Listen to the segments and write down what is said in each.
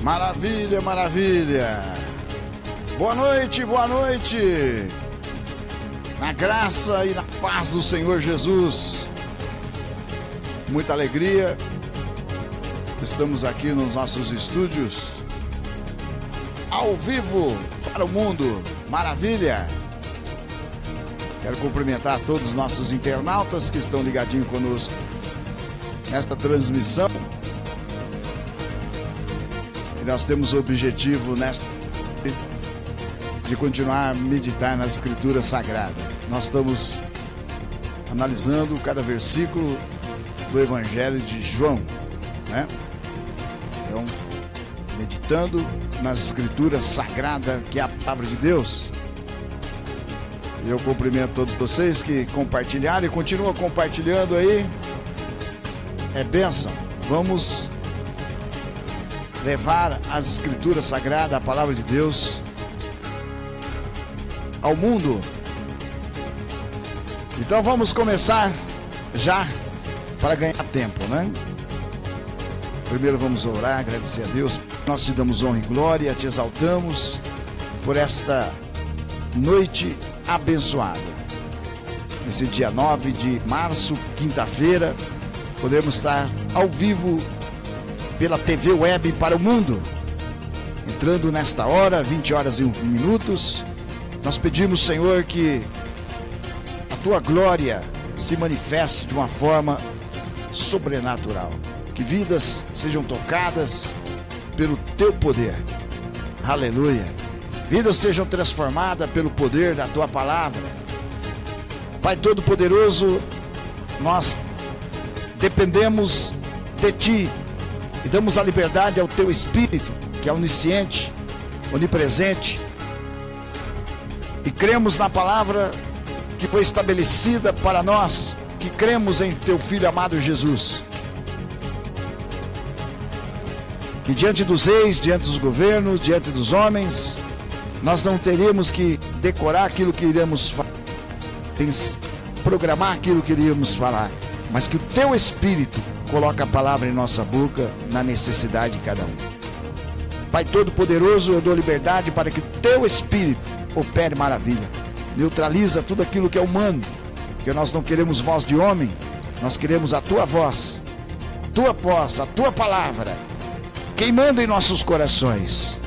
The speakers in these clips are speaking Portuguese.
Maravilha, maravilha. Boa noite, boa noite. Na graça e na paz do Senhor Jesus. Muita alegria. Estamos aqui nos nossos estúdios, ao vivo para o mundo. Maravilha. Quero cumprimentar todos os nossos internautas que estão ligadinhos conosco nesta transmissão. E nós temos o objetivo de continuar a meditar nas Escrituras Sagradas. Nós estamos analisando cada versículo do Evangelho de João, né? Então, meditando nas Escrituras Sagradas, que é a palavra de Deus. Eu cumprimento todos vocês que compartilharam e continuam compartilhando aí. É bênção. Vamos levar as Escrituras Sagradas, a palavra de Deus, ao mundo. Então vamos começar já para ganhar tempo, né? Primeiro vamos orar, agradecer a Deus. Nós te damos honra e glória, te exaltamos por esta noite abençoada. Nesse dia 9 de março, quinta-feira, podemos estar ao vivo pela TV Web para o mundo. Entrando nesta hora, 20 horas e 1 minutos, nós pedimos, Senhor, que a tua glória se manifeste de uma forma sobrenatural. Que vidas sejam tocadas pelo teu poder. Aleluia. Vidas sejam transformadas pelo poder da tua palavra. Pai Todo-Poderoso, nós dependemos de ti e damos a liberdade ao teu Espírito, que é onisciente, onipresente, e cremos na palavra que foi estabelecida para nós, que cremos em teu Filho amado Jesus. Que diante dos reis, diante dos governos, diante dos homens, nós não teríamos que decorar aquilo que iremos falar, programar aquilo que iríamos falar, mas que o teu Espírito coloca a palavra em nossa boca na necessidade de cada um. Pai Todo-Poderoso, eu dou liberdade para que o teu Espírito opere maravilha. Neutraliza tudo aquilo que é humano, porque nós não queremos voz de homem, nós queremos a tua voz, a tua palavra, queimando em nossos corações.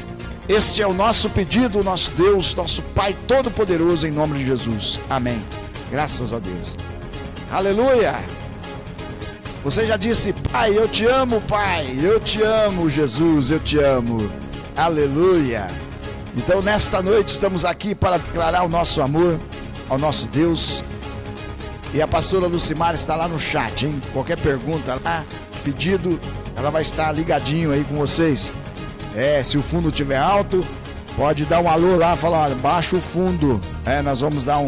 Este é o nosso pedido, nosso Deus, nosso Pai Todo-Poderoso, em nome de Jesus. Amém. Graças a Deus. Aleluia. Você já disse: Pai, eu te amo, Pai, eu te amo, Jesus, eu te amo. Aleluia. Então nesta noite estamos aqui para declarar o nosso amor ao nosso Deus. E a pastora Lucimara está lá no chat, hein? Qualquer pergunta lá, pedido, ela vai estar ligadinho aí com vocês. Se o fundo estiver alto, pode dar um alô lá, falar: baixa o fundo. Nós vamos dar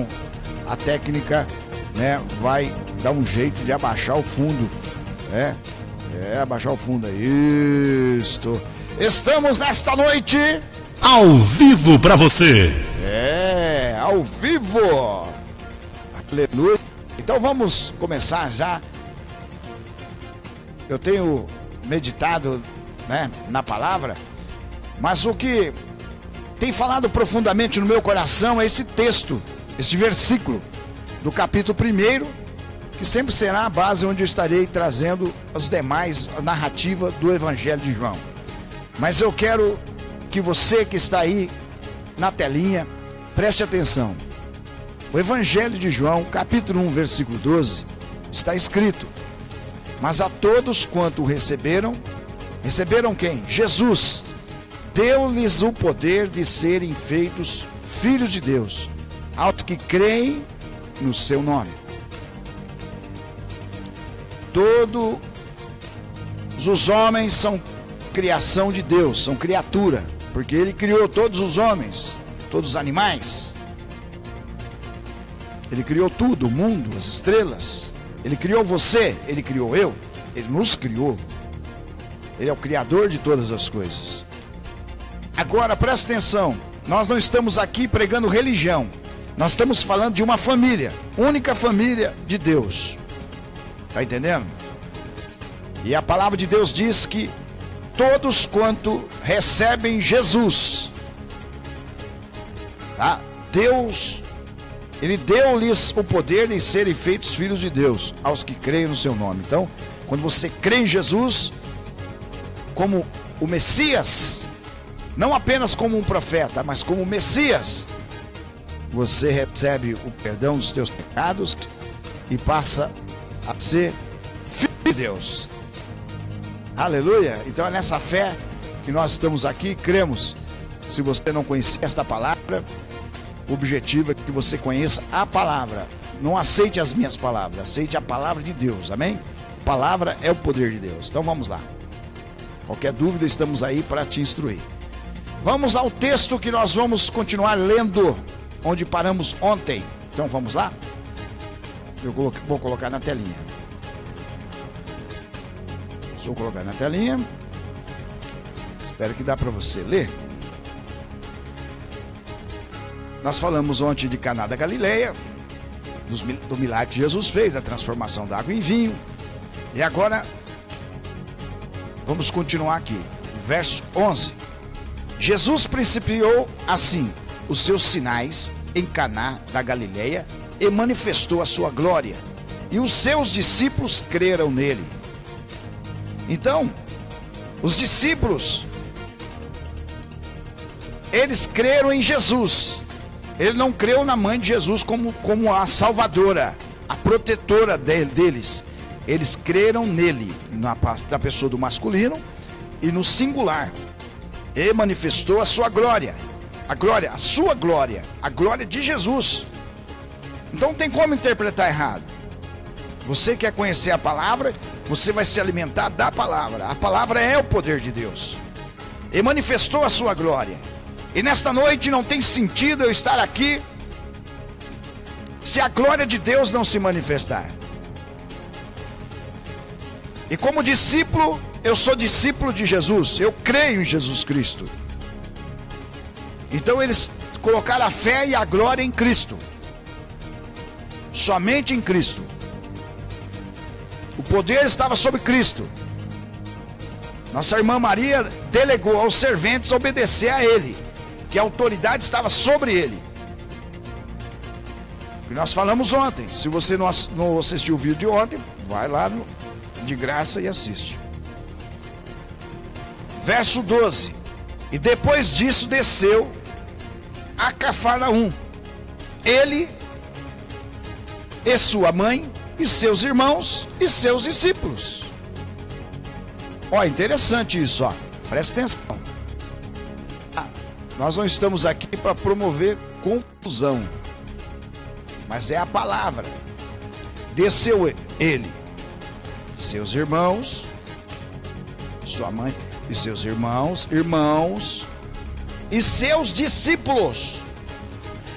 a técnica, né? Vai dar um jeito de abaixar o fundo. Abaixar o fundo aí. Isto. Estamos nesta noite ao vivo para você. Ao vivo. Aleluia. Então vamos começar já. Eu tenho meditado, né, na palavra, mas o que tem falado profundamente no meu coração é esse texto, esse versículo do capítulo 1, que sempre será a base onde eu estarei trazendo as demais narrativas do Evangelho de João. Mas eu quero que você que está aí na telinha preste atenção. O Evangelho de João, capítulo 1, versículo 12, está escrito: mas a todos quanto o receberam quem? Jesus. Deu-lhes o poder de serem feitos filhos de Deus, aos que creem no seu nome. Todos os homens são criação de Deus, são criatura, porque Ele criou todos os homens, todos os animais. Ele criou tudo, o mundo, as estrelas. Ele criou você, Ele criou eu, Ele nos criou. Ele é o Criador de todas as coisas. Agora, presta atenção, nós não estamos aqui pregando religião. Nós estamos falando de uma família, única família de Deus. Está entendendo? E a palavra de Deus diz que todos quanto recebem Jesus, tá? Deus, Ele deu-lhes o poder de serem feitos filhos de Deus, aos que creem no seu nome. Então, quando você crê em Jesus como o Messias, não apenas como um profeta, mas como o Messias, você recebe o perdão dos teus pecados e passa a ser filho de Deus. Aleluia! Então é nessa fé que nós estamos aqui, cremos. Se você não conhecer esta palavra, o objetivo é que você conheça a palavra. Não aceite as minhas palavras, aceite a palavra de Deus, amém? A palavra é o poder de Deus. Então vamos lá. Qualquer dúvida, estamos aí para te instruir. Vamos ao texto que nós vamos continuar lendo, onde paramos ontem. Então vamos lá? Eu vou colocar na telinha. Vou colocar na telinha. Espero que dá para você ler. Nós falamos ontem de Caná da Galileia, do milagre que Jesus fez, a transformação da água em vinho. E agora vamos continuar aqui. Verso 11. Jesus principiou assim os seus sinais em Caná da Galileia e manifestou a sua glória, e os seus discípulos creram nele. Então, os discípulos, eles creram em Jesus. Ele não creu na mãe de Jesus como a salvadora, a protetora deles. Eles creram nele, na pessoa do masculino e no singular. Ele manifestou a sua glória, a sua glória, a glória de Jesus. Então não tem como interpretar errado. Você quer conhecer a palavra, você vai se alimentar da palavra. A palavra é o poder de Deus. Ele manifestou a sua glória. E nesta noite não tem sentido eu estar aqui se a glória de Deus não se manifestar. E como discípulo, eu sou discípulo de Jesus, eu creio em Jesus Cristo. Então eles colocaram a fé e a glória em Cristo. Somente em Cristo. O poder estava sobre Cristo. Nossa irmã Maria delegou aos serventes obedecer a Ele, que a autoridade estava sobre Ele. E nós falamos ontem. Se você não assistiu o vídeo de ontem, vai lá de graça e assiste. Verso 12. E depois disso desceu a Cafarnaum, ele e sua mãe e seus irmãos e seus discípulos. Ó, interessante isso, ó. Presta atenção. Nós não estamos aqui para promover confusão, mas é a palavra. Desceu ele, seus irmãos, sua mãe e seus irmãos e seus discípulos.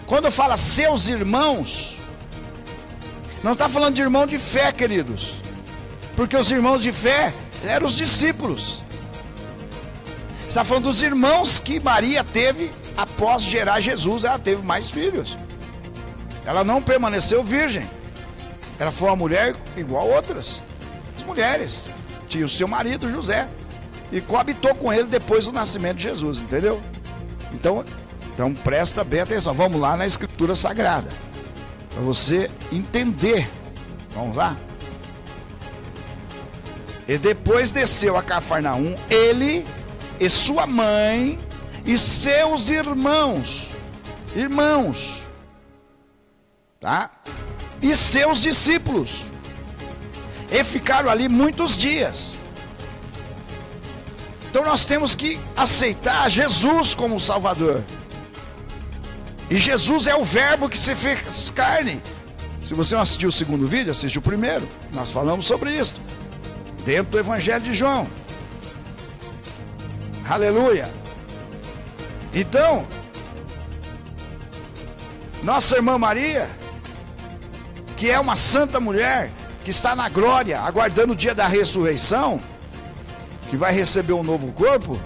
Quando fala seus irmãos, não está falando de irmão de fé, queridos, porque os irmãos de fé eram os discípulos. Está falando dos irmãos que Maria teve após gerar Jesus. Ela teve mais filhos. Ela não permaneceu virgem. Ela foi uma mulher igual a outras. As mulheres. Tinha o seu marido José e coabitou com ele depois do nascimento de Jesus, entendeu? Então presta bem atenção. Vamos lá na Escritura Sagrada, para você entender. Vamos lá. E depois desceu a Cafarnaum, ele e sua mãe e seus irmãos, tá? E seus discípulos. E ficaram ali muitos dias. Então nós temos que aceitar Jesus como Salvador. E Jesus é o verbo que se fez carne. Se você não assistiu o segundo vídeo, assiste o primeiro. Nós falamos sobre isso dentro do Evangelho de João. Aleluia. Então, nossa irmã Maria, que é uma santa mulher, que está na glória, aguardando o dia da ressurreição, que vai receber um novo corpo,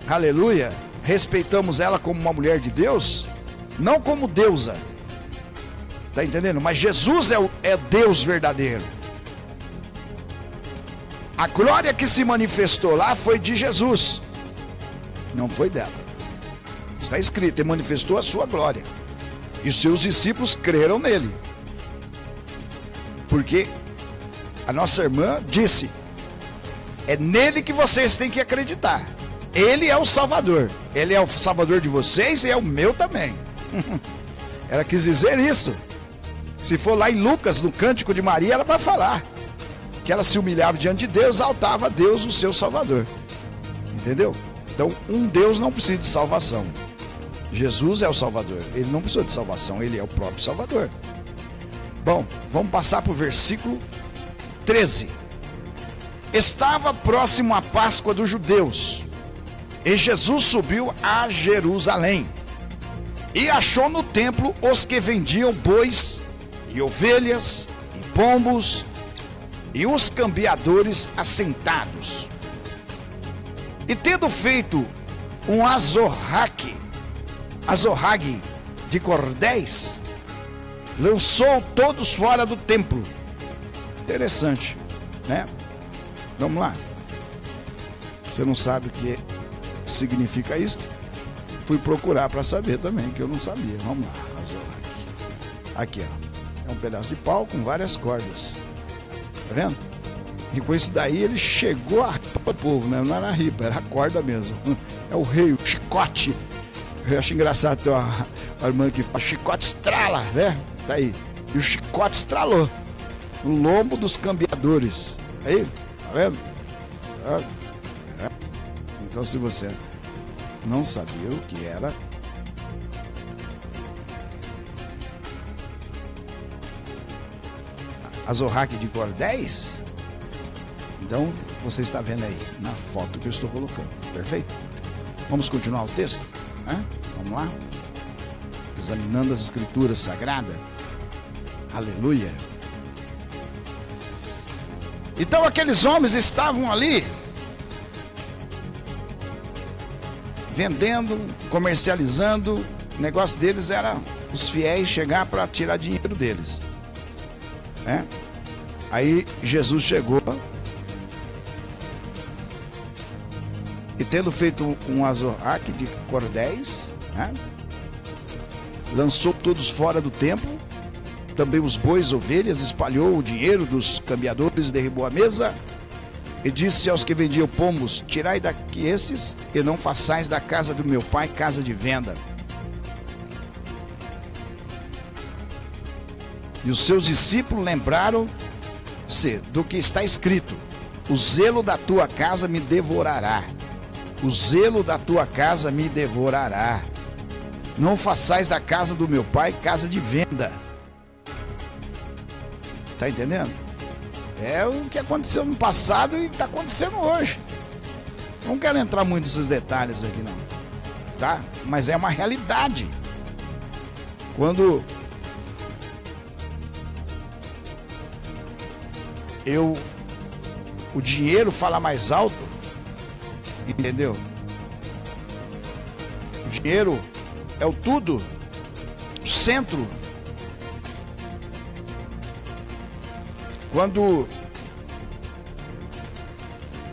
aleluia, respeitamos ela como uma mulher de Deus, não como deusa, está entendendo? Mas Jesus é Deus verdadeiro. A glória que se manifestou lá foi de Jesus, não foi dela. Está escrito, ele manifestou a sua glória. E os seus discípulos creram nele. Porque a nossa irmã disse, é nele que vocês têm que acreditar. Ele é o Salvador. Ele é o Salvador de vocês e é o meu também. Ela quis dizer isso. Se for lá em Lucas, no Cântico de Maria, ela vai falar que ela se humilhava diante de Deus, exaltava a Deus, o seu Salvador. Entendeu? Então, um Deus não precisa de salvação. Jesus é o Salvador. Ele não precisa de salvação, ele é o próprio Salvador. Bom, vamos passar para o versículo 13. Estava próximo a Páscoa dos judeus, e Jesus subiu a Jerusalém, e achou no templo os que vendiam bois, e ovelhas, e pombos, e os cambiadores assentados. E tendo feito um azorrague de cordéis, lançou todos fora do templo. Interessante, né? Vamos lá. Você não sabe o que significa isso? Fui procurar para saber também, que eu não sabia. Vamos lá, azorrague. Aqui, ó. É um pedaço de pau com várias cordas. Tá vendo? E com isso daí ele chegou a ripa do povo, né? Não era a ripa, era a corda mesmo. É o rei, o chicote. Eu acho engraçado ter uma irmã que fala, chicote estrala, né? Tá aí. E o chicote estralou no lombo dos cambiadores. Aí, tá vendo? Então, se você não sabia o que era, azorrague de cordéis, então você está vendo aí na foto que eu estou colocando. Perfeito? Vamos continuar o texto, né? Vamos lá? Examinando as escrituras sagradas. Aleluia. Então aqueles homens estavam ali vendendo, comercializando. O negócio deles era os fiéis chegar para tirar dinheiro deles, né? Aí Jesus chegou e, tendo feito um azorrague de cordéis, né, lançou todos fora do templo, também os bois, ovelhas, espalhou o dinheiro dos cambiadores, derribou a mesa e disse aos que vendiam pombos: tirai daqui estes e não façais da casa do meu pai casa de venda. E os seus discípulos lembraram-se do que está escrito: o zelo da tua casa me devorará. O zelo da tua casa me devorará. Não façais da casa do meu pai casa de venda. Está entendendo? É o que aconteceu no passado e está acontecendo hoje. Não quero entrar muito nesses detalhes aqui não, tá? Mas é uma realidade. Quando o dinheiro fala mais alto, entendeu? O dinheiro é o tudo, o centro. Quando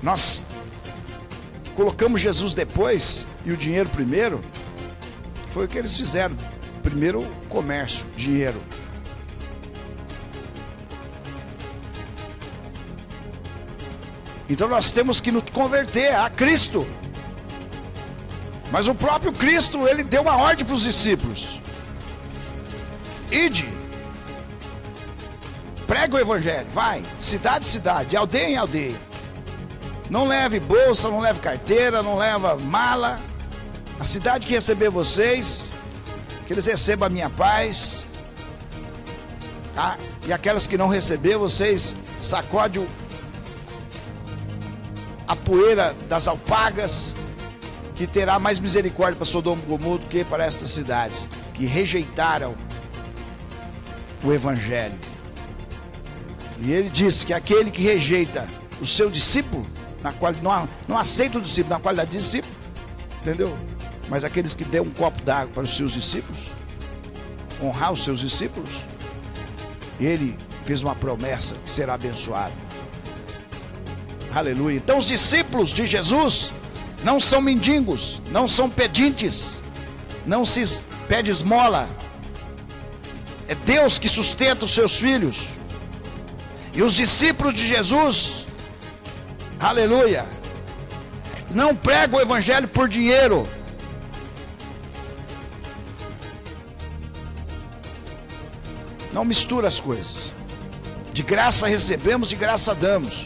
nós colocamos Jesus depois e o dinheiro primeiro, foi o que eles fizeram. Primeiro o comércio, dinheiro. Então nós temos que nos converter a Cristo. Mas o próprio Cristo, ele deu uma ordem para os discípulos: ide, prega o evangelho, vai, cidade em cidade, aldeia em aldeia. Não leve bolsa, não leve carteira, não leva mala. A cidade que receber vocês, que eles recebam a minha paz, tá? E aquelas que não receber, vocês sacode a poeira das alpagas, que terá mais misericórdia para Sodoma e Gomorra do que para estas cidades que rejeitaram o evangelho. E ele disse que aquele que rejeita o seu discípulo, na qual não aceita o discípulo na qualidade de discípulo, entendeu? Mas aqueles que dão um copo d'água para os seus discípulos, honrar os seus discípulos, ele fez uma promessa que será abençoado. Aleluia. Então os discípulos de Jesus não são mendigos, não são pedintes, não se pede esmola. É Deus que sustenta os seus filhos. E os discípulos de Jesus, aleluia, não pregam o evangelho por dinheiro. Não mistura as coisas. De graça recebemos, de graça damos.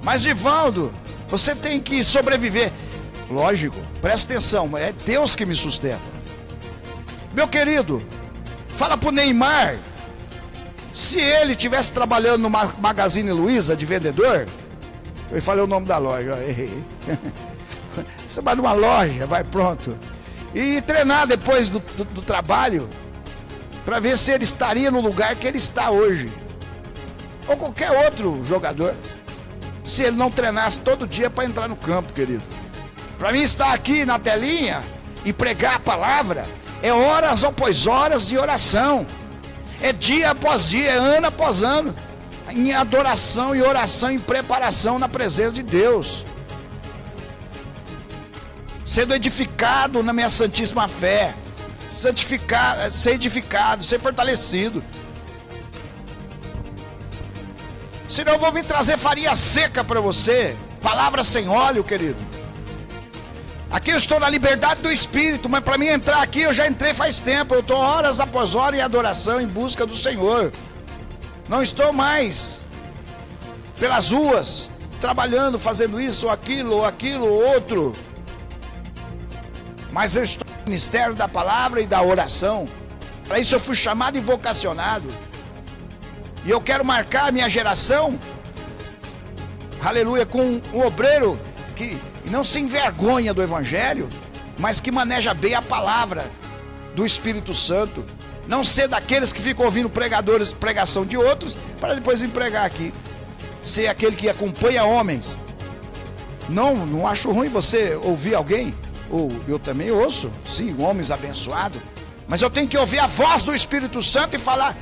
Mas, Divaldo, você tem que sobreviver. Lógico, presta atenção, é Deus que me sustenta. Meu querido, fala pro Neymar, se ele estivesse trabalhando no Magazine Luiza de vendedor, eu falei o nome da loja, errei. Você vai numa loja, vai pronto, e treinar depois do trabalho, para ver se ele estaria no lugar que ele está hoje, ou qualquer outro jogador, se ele não treinasse todo dia para entrar no campo, querido. Para mim estar aqui na telinha e pregar a palavra é horas após horas de oração, é dia após dia, é ano após ano, em adoração e oração, em preparação na presença de Deus, sendo edificado na minha santíssima fé, santificado, ser edificado, ser fortalecido. Senão eu vou vir trazer farinha seca para você, palavra sem óleo, querido. Aqui eu estou na liberdade do Espírito, mas para mim entrar aqui eu já entrei faz tempo. Eu estou horas após horas em adoração, em busca do Senhor. Não estou mais pelas ruas, trabalhando, fazendo isso ou aquilo ou outro. Mas eu estou no ministério da palavra e da oração. Para isso eu fui chamado e vocacionado. E eu quero marcar a minha geração, aleluia, com um obreiro que não se envergonha do evangelho, mas que maneja bem a palavra do Espírito Santo. Não ser daqueles que ficam ouvindo pregação de outros, para depois vir pregar aqui. Ser aquele que acompanha homens. Não acho ruim você ouvir alguém, ou eu também ouço, sim, homens abençoados, mas eu tenho que ouvir a voz do Espírito Santo e falar: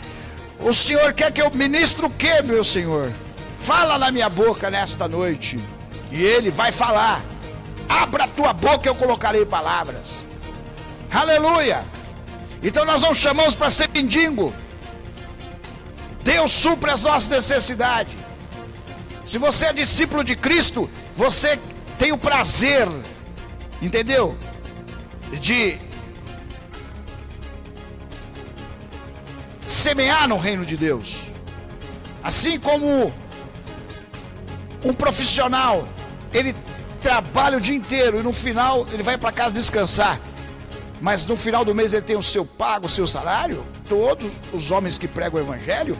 o Senhor quer que eu ministre o que, meu Senhor? Fala na minha boca nesta noite. E Ele vai falar. Abra a tua boca e eu colocarei palavras. Aleluia. Então nós não chamamos para ser mendigo. Deus supre as nossas necessidades. Se você é discípulo de Cristo, você tem o prazer, entendeu? De semear no reino de Deus. Assim como um profissional, ele trabalha o dia inteiro e no final ele vai para casa descansar, mas no final do mês ele tem o seu pago, o seu salário. Todos os homens que pregam o evangelho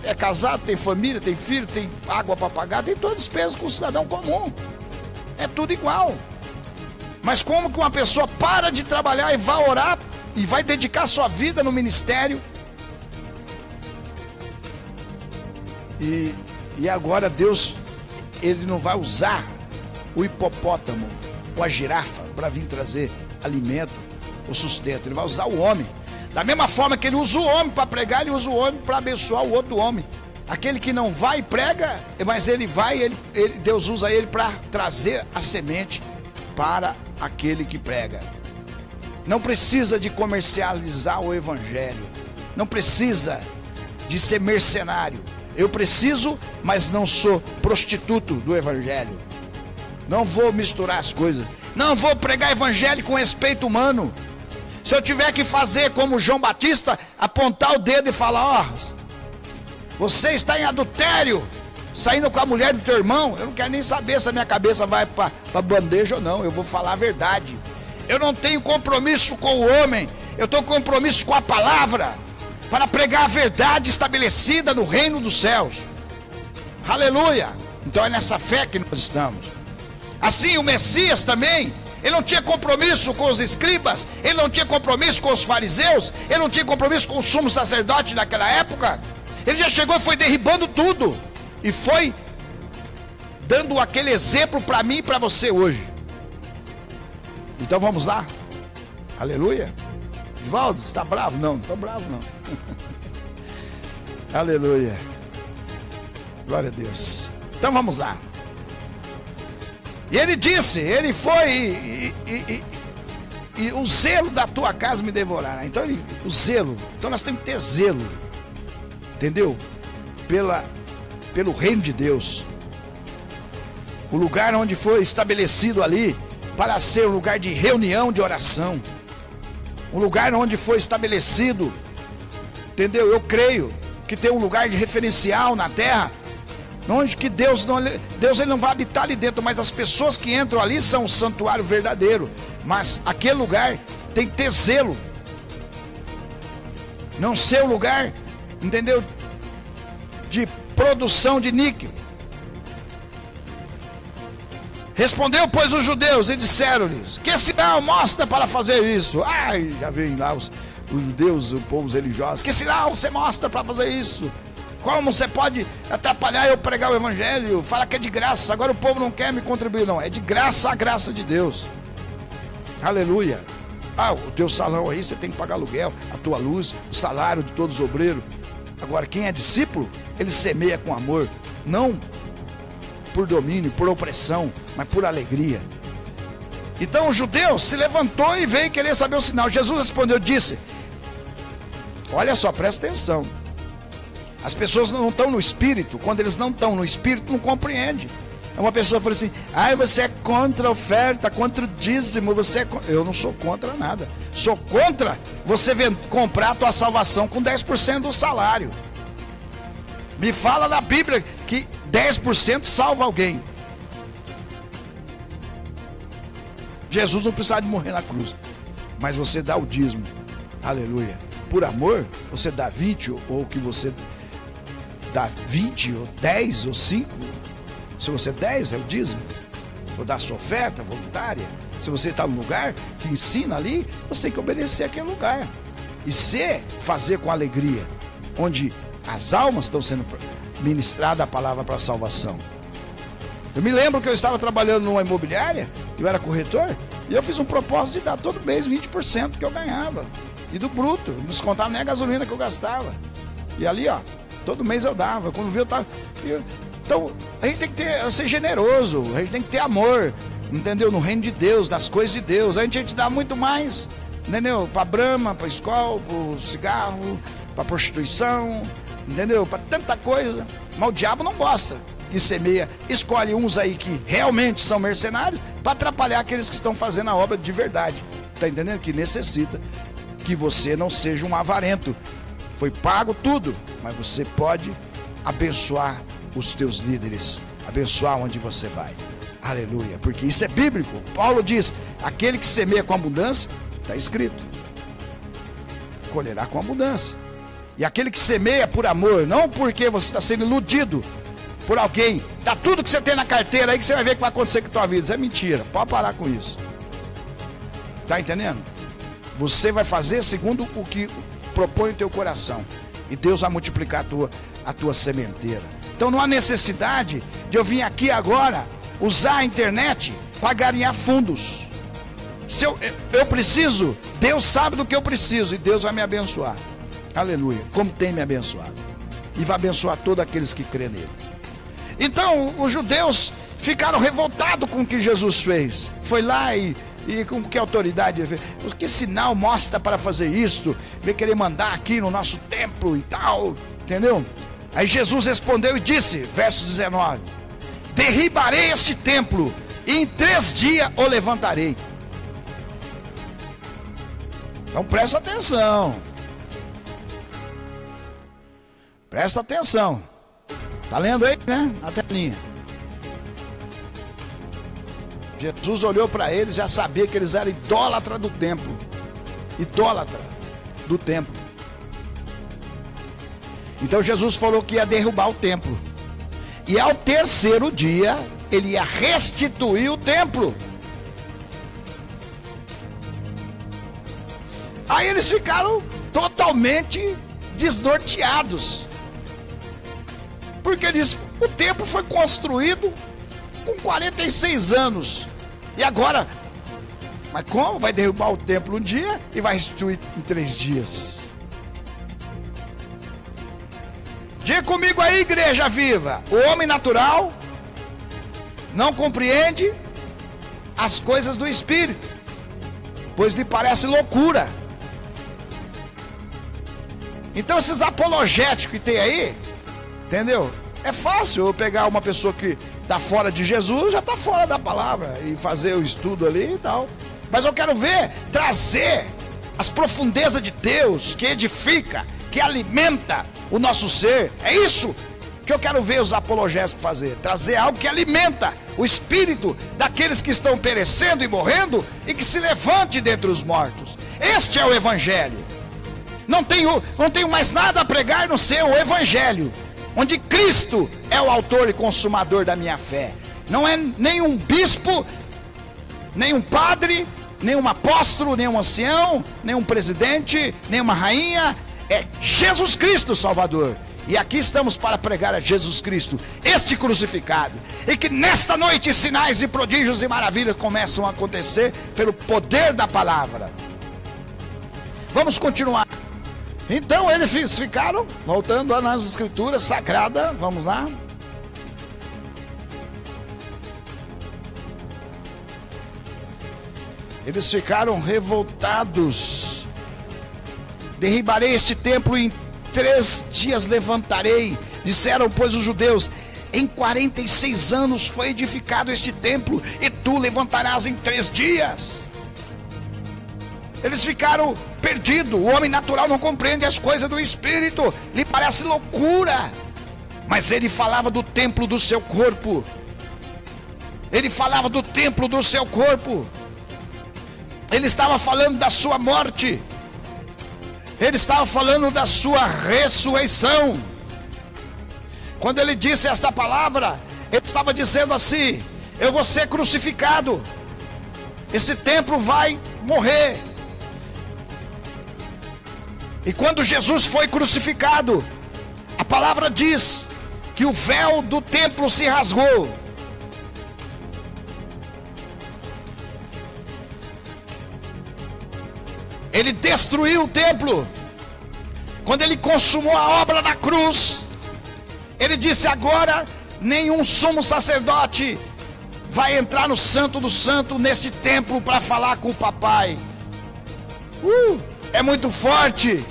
é casado, tem família, tem filho, tem água para pagar, tem todas as despesas com o cidadão comum. É tudo igual. Mas como que uma pessoa para de trabalhar e vai orar e vai dedicar sua vida no ministério? E agora Deus, Ele não vai usar o hipopótamo ou a girafa para vir trazer alimento ou sustento. Ele vai usar o homem. Da mesma forma que Ele usa o homem para pregar, Ele usa o homem para abençoar o outro homem. Aquele que não vai e prega, mas ele vai, Deus usa ele para trazer a semente para aquele que prega. Não precisa de comercializar o evangelho. Não precisa de ser mercenário. Eu preciso, mas não sou prostituto do evangelho. Não vou misturar as coisas. Não vou pregar evangelho com respeito humano. Se eu tiver que fazer como João Batista, apontar o dedo e falar: ó, você está em adultério, saindo com a mulher do teu irmão, eu não quero nem saber se a minha cabeça vai para bandeja ou não. Eu vou falar a verdade. Eu não tenho compromisso com o homem, eu tenho compromisso com a palavra, para pregar a verdade estabelecida no reino dos céus. Aleluia. Então é nessa fé que nós estamos. Assim o Messias também, ele não tinha compromisso com os escribas, ele não tinha compromisso com os fariseus, ele não tinha compromisso com o sumo sacerdote naquela época. Ele já chegou e foi derribando tudo, e foi dando aquele exemplo para mim e para você hoje. Então vamos lá. Aleluia. Divaldo, você está bravo? Não, não estou bravo não. Aleluia. Glória a Deus. Então vamos lá. E ele disse, ele foi e o zelo da tua casa me devorará. Então o zelo, então nós temos que ter zelo, entendeu? Pelo reino de Deus. O lugar onde foi estabelecido ali para ser um lugar de reunião, de oração. Um lugar onde foi estabelecido, entendeu? Eu creio que tem um lugar de referencial na terra, onde que Deus ele não vai habitar ali dentro, mas as pessoas que entram ali são o santuário verdadeiro. Mas aquele lugar tem que ter zelo, não ser um lugar, entendeu, de produção de níquel. Respondeu, pois, os judeus e disseram-lhes: que sinal mostra para fazer isso? Ai, já vem lá os judeus, os povos religiosos. Que sinal você mostra para fazer isso? Como você pode atrapalhar eu pregar o evangelho? Fala que é de graça. Agora o povo não quer me contribuir. Não, é de graça a graça de Deus. Aleluia. O teu salão aí, você tem que pagar aluguel, a tua luz, o salário de todos os obreiros. Agora, quem é discípulo, ele semeia com amor, não por domínio, por opressão, mas por alegria. Então o judeu se levantou e veio querer saber o sinal. Jesus respondeu, disse: olha só, presta atenção. As pessoas não estão no espírito. Quando eles não estão no espírito, não compreendem. Uma pessoa fala assim: você é contra a oferta, contra o dízimo, Eu não sou contra nada. Sou contra você comprar a tua salvação com 10% do salário. Me fala na Bíblia que 10% salva alguém. Jesus não precisava de morrer na cruz, mas você dá o dízimo, aleluia, por amor. Você dá 20, ou que você dá 20, ou 10, ou 5. Se você 10 é o dízimo, ou dá a sua oferta voluntária. Se você está no lugar que ensina ali, você tem que obedecer aquele lugar e fazer com alegria, onde as almas estão sendo ministradas a palavra para a salvação. Eu me lembro que eu estava trabalhando numa imobiliária, eu era corretor, e eu fiz um propósito de dar todo mês 20% que eu ganhava, e do bruto, não descontava nem a gasolina que eu gastava. E ali, todo mês eu dava. Quando vi, eu estava... Então, a gente tem que ser generoso, a gente tem que ter amor, entendeu? No reino de Deus, nas coisas de Deus. A gente dá muito mais, entendeu? Para Brahma, para escola, para cigarro, para prostituição, entendeu? Para tanta coisa. Mas o diabo não gosta que semeia. Escolhe uns aí que realmente são mercenários para atrapalhar aqueles que estão fazendo a obra de verdade. Está entendendo? Que necessita que você não seja um avarento. Foi pago tudo, mas você pode abençoar os teus líderes, abençoar onde você vai. Aleluia, porque isso é bíblico. Paulo diz: aquele que semeia com abundância, está escrito, colherá com abundância. E aquele que semeia por amor, não porque você está sendo iludido por alguém, dá tudo que você tem na carteira aí que você vai ver o que vai acontecer com a tua vida. Isso é mentira, pode parar com isso. Está entendendo? Você vai fazer segundo o que propõe o teu coração, e Deus vai multiplicar a tua sementeira. Então não há necessidade de eu vir aqui agora usar a internet para ganhar fundos. Se eu preciso, Deus sabe do que eu preciso, e Deus vai me abençoar. Aleluia, como tem me abençoado, e vai abençoar todos aqueles que crêem nele. Então os judeus ficaram revoltados com o que Jesus fez. Foi lá e com que autoridade ele fez? Que sinal mostra para fazer isso? Vem querer mandar aqui no nosso templo e tal, entendeu? Aí Jesus respondeu e disse, verso 19: derribarei este templo e em 3 dias o levantarei. Então presta atenção. Presta atenção. Tá lendo aí, né? Na telinha. Jesus olhou para eles, já sabia que eles eram idólatras do templo. Idólatra do templo. Então Jesus falou que ia derrubar o templo. E ao 3º dia, ele ia restituir o templo. Aí eles ficaram totalmente desnorteados. Porque o templo foi construído com 46 anos. E agora, mas como? Vai derrubar o templo um dia e vai restituir em 3 dias. Diga comigo aí, igreja viva. O homem natural não compreende as coisas do Espírito, pois lhe parece loucura. Então esses apologéticos que tem aí, entendeu? É fácil eu pegar uma pessoa que está fora de Jesus, já está fora da palavra, e fazer o estudo ali e tal. Mas eu quero ver, trazer as profundezas de Deus, que edifica, que alimenta o nosso ser. É isso que eu quero ver os apologéticos fazer, trazer algo que alimenta o espírito daqueles que estão perecendo e morrendo, e que se levante dentre os mortos. Este é o Evangelho. Não tenho mais nada a pregar no seu Evangelho, onde Cristo é o autor e consumador da minha fé. Não é nenhum bispo, nenhum padre, nenhum apóstolo, nenhum ancião, nenhum presidente, nenhuma rainha. É Jesus Cristo Salvador. E aqui estamos para pregar a Jesus Cristo, este crucificado. E que nesta noite sinais e prodígios e maravilhas começam a acontecer pelo poder da palavra. Vamos continuar. Então eles ficaram, voltando nas escrituras sagradas, vamos lá. Eles ficaram revoltados. Derribarei este templo e em 3 dias levantarei. Disseram, pois, os judeus: em 46 anos foi edificado este templo, e tu levantarás em 3 dias. Eles ficaram perdidos. O homem natural não compreende as coisas do Espírito, lhe parece loucura. Mas ele falava do templo do seu corpo. Ele falava do templo do seu corpo. Ele estava falando da sua morte. Ele estava falando da sua ressurreição. Quando ele disse esta palavra, ele estava dizendo assim: eu vou ser crucificado, esse templo vai morrer. E quando Jesus foi crucificado, a palavra diz que o véu do templo se rasgou. Ele destruiu o templo. Quando ele consumou a obra da cruz, ele disse: agora nenhum sumo sacerdote vai entrar no Santo do Santo, neste templo, para falar com o papai. É muito forte.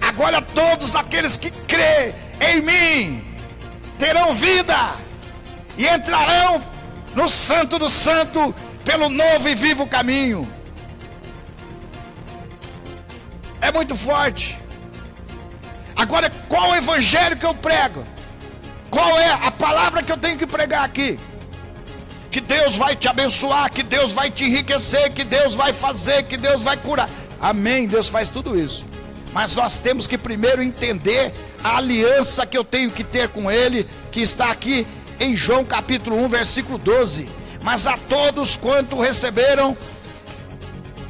Agora todos aqueles que crêem em mim terão vida e entrarão no Santo do Santo pelo novo e vivo caminho. É muito forte. Agora, qual o evangelho que eu prego? Qual é a palavra que eu tenho que pregar aqui? Que Deus vai te abençoar, que Deus vai te enriquecer, que Deus vai fazer, que Deus vai curar. Amém, Deus faz tudo isso. Mas nós temos que primeiro entender a aliança que eu tenho que ter com Ele, que está aqui em João capítulo 1, versículo 12. Mas a todos quanto receberam,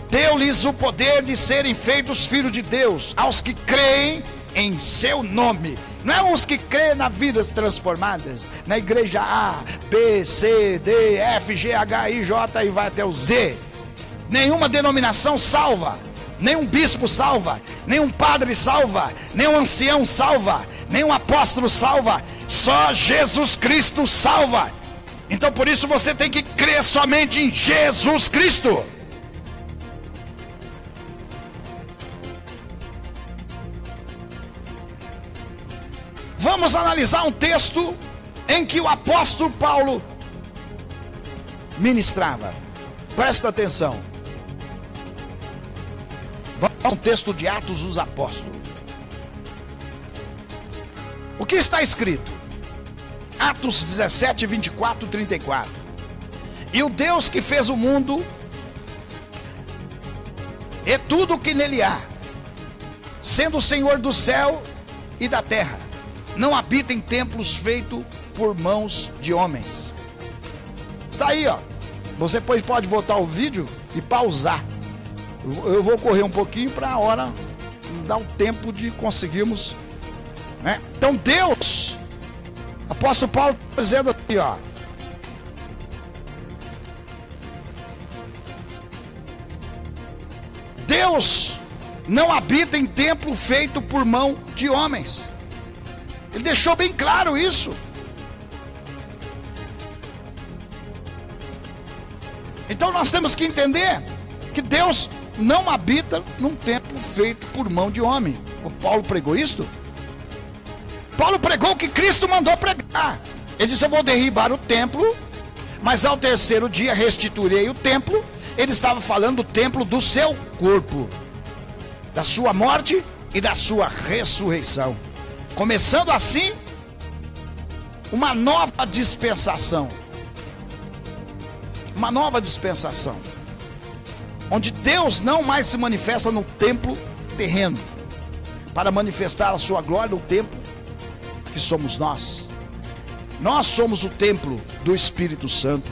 deu-lhes o poder de serem feitos filhos de Deus, aos que creem em seu nome. Não é os que creem nas vidas transformadas, na igreja A, B, C, D, F, G, H, I, J e vai até o Z. Nenhuma denominação salva, nenhum bispo salva, nenhum padre salva, nenhum ancião salva, nenhum apóstolo salva, só Jesus Cristo salva. Então por isso você tem que crer somente em Jesus Cristo. Vamos analisar um texto em que o apóstolo Paulo ministrava. Presta atenção. Vamos a um texto de Atos dos Apóstolos. O que está escrito? Atos 17, 24, 34. E o Deus que fez o mundo e tudo o que nele há, sendo o Senhor do céu e da terra, não habita em templos feitos por mãos de homens. Está aí, ó. Você pode voltar o vídeo e pausar. Eu vou correr um pouquinho para a hora dar um tempo de conseguirmos, né? Então Deus, apóstolo Paulo está dizendo aqui, ó: Deus não habita em templo feito por mão de homens. Ele deixou bem claro isso. Então nós temos que entender que Deus não habita num templo feito por mão de homem. O Paulo pregou isto? Paulo pregou o que Cristo mandou pregar. Ele disse: eu vou derribar o templo, mas ao terceiro dia restituirei o templo. Ele estava falando do templo do seu corpo, da sua morte e da sua ressurreição, começando assim uma nova dispensação. Uma nova dispensação, onde Deus não mais se manifesta no templo terreno, para manifestar a sua glória no templo que somos nós. Nós somos o templo do Espírito Santo.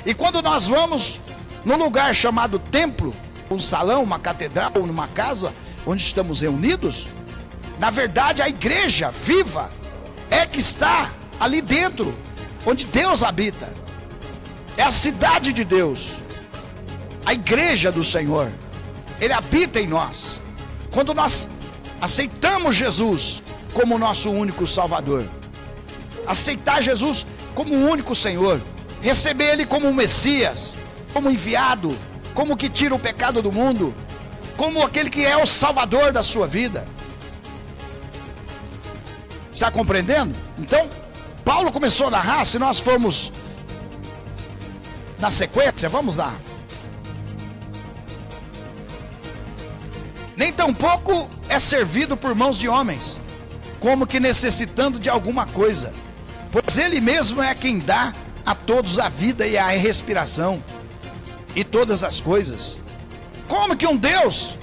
E quando nós vamos num lugar chamado templo, um salão, uma catedral, ou numa casa onde estamos reunidos, na verdade a igreja viva é que está ali dentro, onde Deus habita. É a cidade de Deus, a igreja do Senhor. Ele habita em nós. Quando nós aceitamos Jesus como nosso único Salvador, aceitar Jesus como o único Senhor, receber Ele como o Messias, como enviado, como que tira o pecado do mundo, como aquele que é o Salvador da sua vida. Está compreendendo? Então, Paulo começou a narrar. Se nós formos na sequência, vamos lá. Nem tampouco é servido por mãos de homens, como que necessitando de alguma coisa, pois Ele mesmo é quem dá a todos a vida e a respiração e todas as coisas. Como que um Deus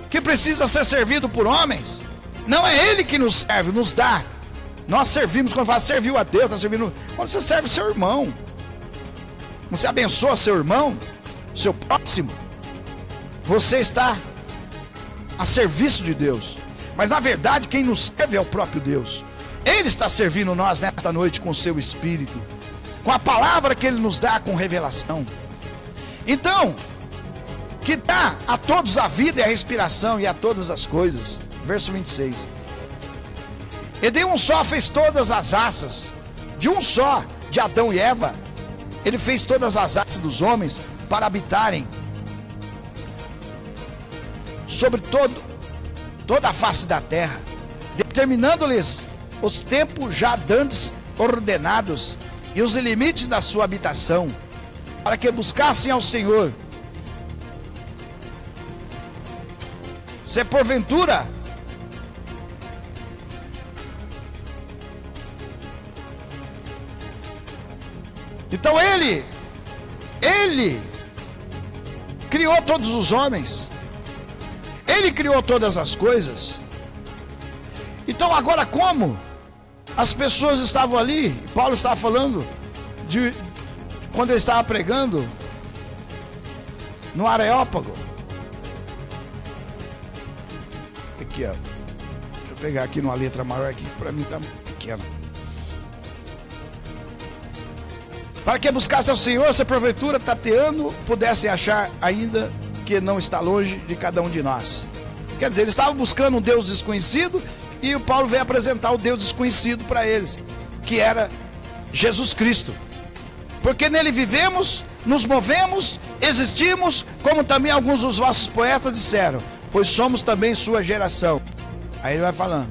que precisa ser servido por homens? Não é Ele que nos serve, nos dá. Nós servimos, quando fala serviu a Deus, está servindo. Quando você serve seu irmão, você abençoa seu irmão, seu próximo, você está a serviço de Deus. Mas na verdade quem nos serve é o próprio Deus. Ele está servindo nós nesta noite com o seu Espírito, com a palavra que Ele nos dá com revelação. Então, que dá a todos a vida e a respiração e a todas as coisas. Verso 26. E de um só fez todas as raças, de um só, de Adão e Eva, Ele fez todas as raças dos homens para habitarem sobre toda a face da terra, determinando-lhes os tempos já dantes ordenados e os limites da sua habitação, para que buscassem ao Senhor. Se porventura então Ele criou todos os homens, Ele criou todas as coisas. Então agora, como as pessoas estavam ali, Paulo estava falando de quando ele estava pregando no Areópago. Aqui, ó, deixa eu pegar aqui numa letra maior aqui, para mim está pequeno. Para que buscasse ao Senhor, se porventura tateando pudessem achar, ainda que não está longe de cada um de nós. Quer dizer, eles estavam buscando um Deus desconhecido, e o Paulo veio apresentar o Deus desconhecido para eles, que era Jesus Cristo. Porque nele vivemos, nos movemos, existimos, como também alguns dos vossos poetas disseram, pois somos também sua geração. Aí ele vai falando: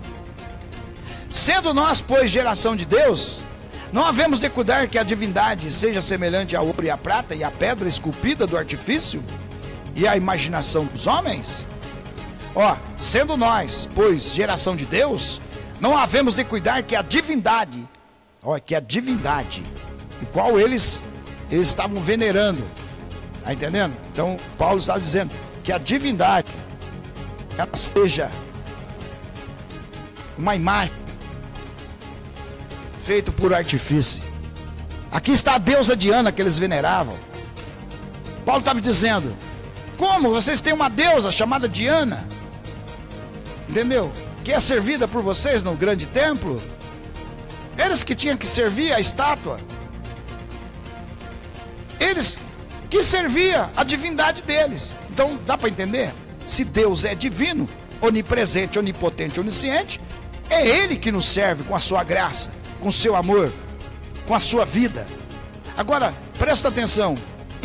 sendo nós, pois, geração de Deus, não havemos de cuidar que a divindade seja semelhante ao ouro e à prata e à pedra esculpida do artifício e à imaginação dos homens? Ó, sendo nós, pois, geração de Deus, não havemos de cuidar que a divindade, ó, que a divindade, igual eles estavam venerando, tá entendendo? Então, Paulo estava dizendo que a divindade, ela seja uma imagem feita por artifício. Aqui está a deusa Diana que eles veneravam. Paulo estava dizendo: como vocês têm uma deusa chamada Diana, entendeu? Que é servida por vocês no grande templo. Eles que tinham que servir a estátua, eles que serviam a divindade deles. Então dá para entender? Se Deus é divino, onipresente, onipotente, onisciente, é Ele que nos serve com a sua graça, com o seu amor, com a sua vida. Agora, presta atenção,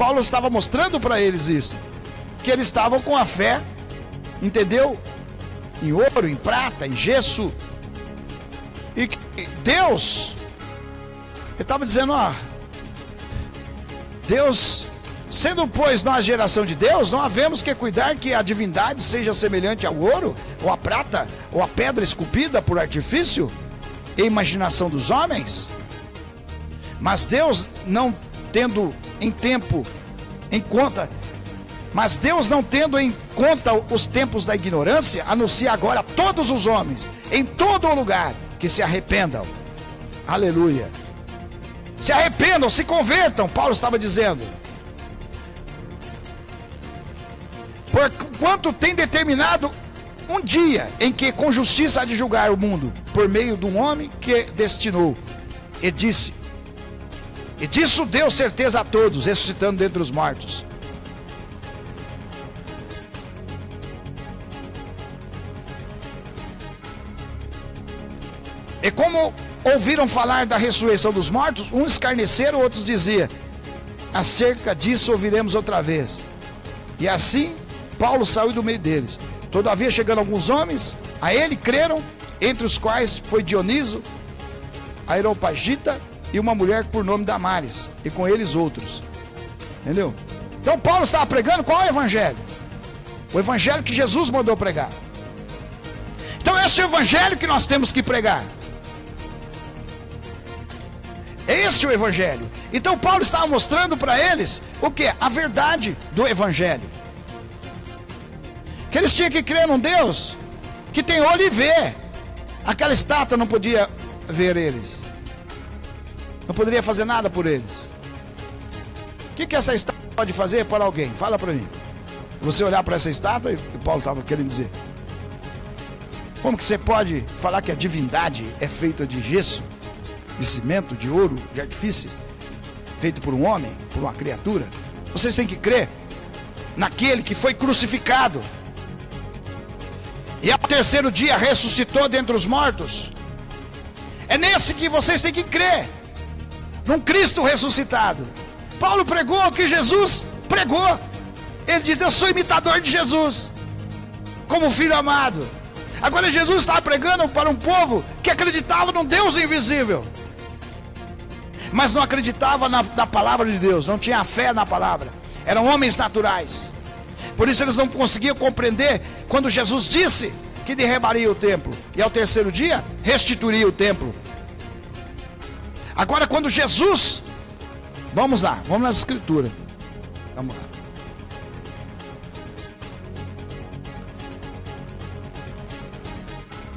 Paulo estava mostrando para eles isso, que eles estavam com a fé, entendeu? Em ouro, em prata, em gesso. E Deus, ele estava dizendo, ó, Deus, sendo pois nós geração de Deus, não havemos que cuidar que a divindade seja semelhante ao ouro, ou à prata, ou à pedra esculpida por artifício e imaginação dos homens. Mas Deus não tendo Mas Deus não tendo em conta os tempos da ignorância, anuncia agora a todos os homens, em todo o lugar, que se arrependam. Aleluia. Se arrependam, se convertam, Paulo estava dizendo. Porquanto tem determinado um dia em que com justiça há de julgar o mundo, por meio de um homem que destinou. E disso deu certeza a todos, ressuscitando dentre os mortos. E como ouviram falar da ressurreição dos mortos, uns escarneceram, outros diziam, acerca disso ouviremos outra vez. E assim Paulo saiu do meio deles. Todavia, chegando alguns homens, a ele creram, entre os quais foi Dioniso, Areopagita e uma mulher por nome Damares, e com eles outros. Entendeu? Então Paulo estava pregando qual é o evangelho? O evangelho que Jesus mandou pregar. Então esse é o evangelho que nós temos que pregar. Este é o evangelho. Então Paulo estava mostrando para eles o que? A verdade do evangelho. Que eles tinham que crer num Deus que tem olho e vê. Aquela estátua não podia ver eles. Não poderia fazer nada por eles. O que essa estátua pode fazer para alguém? Fala para mim. Você olhar para essa estátua, e Paulo estava querendo dizer, como que você pode falar que a divindade é feita de gesso, de cimento, de ouro, de artifício, feito por um homem, por uma criatura? Vocês têm que crer naquele que foi crucificado e ao terceiro dia ressuscitou dentre os mortos. É nesse que vocês têm que crer, num Cristo ressuscitado. Paulo pregou o que Jesus pregou. Ele diz, eu sou imitador de Jesus, como filho amado. Agora Jesus estava pregando para um povo que acreditava num Deus invisível, mas não acreditava na palavra de Deus, não tinha fé na palavra. Eram homens naturais. Por isso eles não conseguiam compreender quando Jesus disse que derribaria o templo e ao terceiro dia restituiria o templo. Agora quando Jesus, vamos lá, vamos nas escrituras. Vamos lá.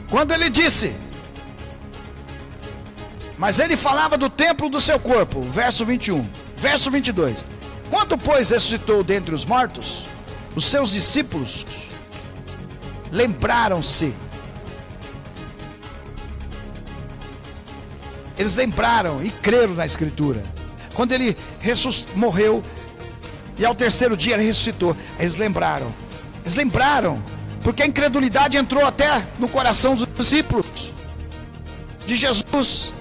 Quando ele disse, mas ele falava do templo do seu corpo, verso 21, verso 22. Quando, pois, ressuscitou dentre os mortos, os seus discípulos lembraram-se. Eles lembraram e creram na escritura. Quando ele morreu e ao terceiro dia ele ressuscitou, eles lembraram. Eles lembraram, porque a incredulidade entrou até no coração dos discípulos de Jesus.